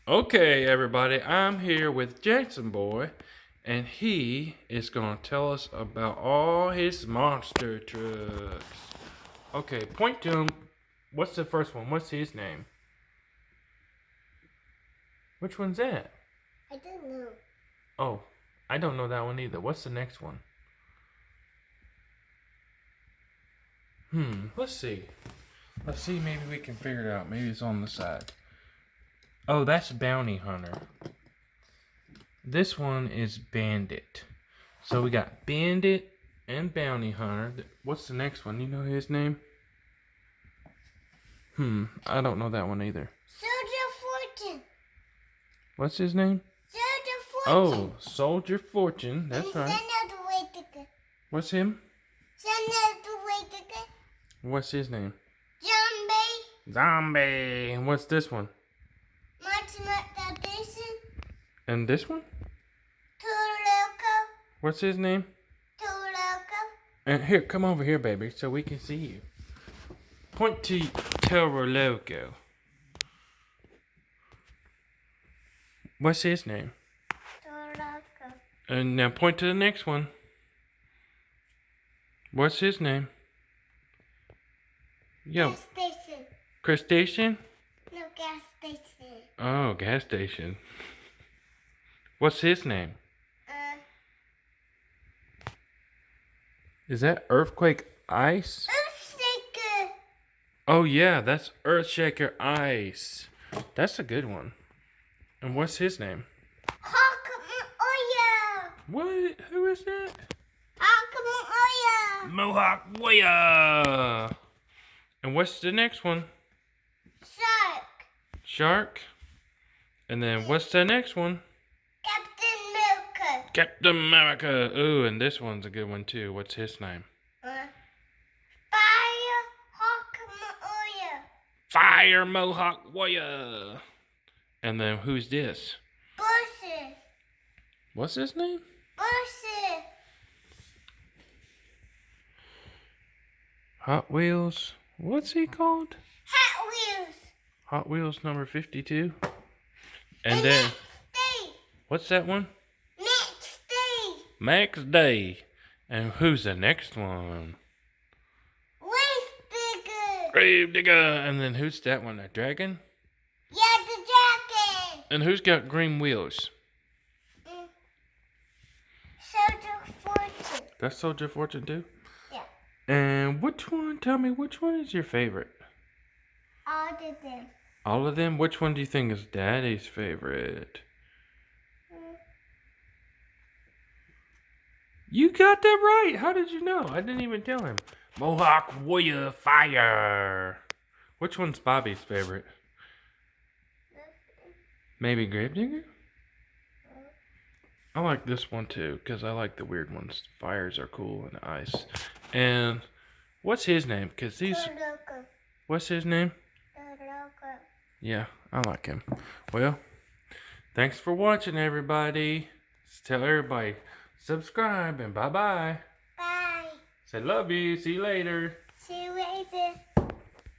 Okay, everybody, I'm here with Jackson Boy, and he is going to tell us about all his monster trucks. Okay, point to him. What's the first one? What's his name? Which one's that? I don't know. Oh, I don't know that one either. What's the next one? Let's see. Let's see, maybe we can figure it out. Maybe it's on the side. Oh, that's Bounty Hunter. This one is Bandit. So we got Bandit and Bounty Hunter. What's the next one? You know his name? I don't know that one either. Soldier Fortune. What's his name? Soldier Fortune. Oh, Soldier Fortune. That's right. What's him? What's his name? Zombie. And what's this one? And this one? What's his name? And here, come over here, baby, so we can see you. Point to Toro Loco. What's his name? And now point to the next one. What's his name? Yo. Gas station. Crustacean? No, gas station. Oh, gas station. What's his name? Is that Earthquake Ice? Earthshaker. Oh yeah, that's Earthshaker Ice. That's a good one. And what's his name? Hawk What? Who is that? Oya. Mohawk Warrior. And what's the next one? Shark. Shark. And then what's the next one? Captain America. Captain America. Ooh, and this one's a good one too. What's his name? Fire Mohawk Warrior. And then who's this? Bushes. What's his name? Bushes. Hot Wheels. What's he called? Hot Wheels. Hot Wheels number 52. And then, what's that one? Next day. Max Day. And who's the next one? Grave Digger. And then who's that one? A dragon? Yeah, the dragon. And who's got green wheels? Soldier Fortune. That's Soldier Fortune too? Yeah. And which one, tell me, which one is your favorite? All of them. All of them? Which one do you think is Daddy's favorite? You got that right. How did you know? I didn't even tell him. Mohawk Warrior Fire. Which one's Bobby's favorite? Maybe Gravedigger? I like this one too, because I like the weird ones. Fires are cool and ice. And what's his name? Because these... What's his name? Yeah, I like him. Well, thanks for watching, everybody. Tell everybody, subscribe and bye-bye. Bye. Say love you. See you later.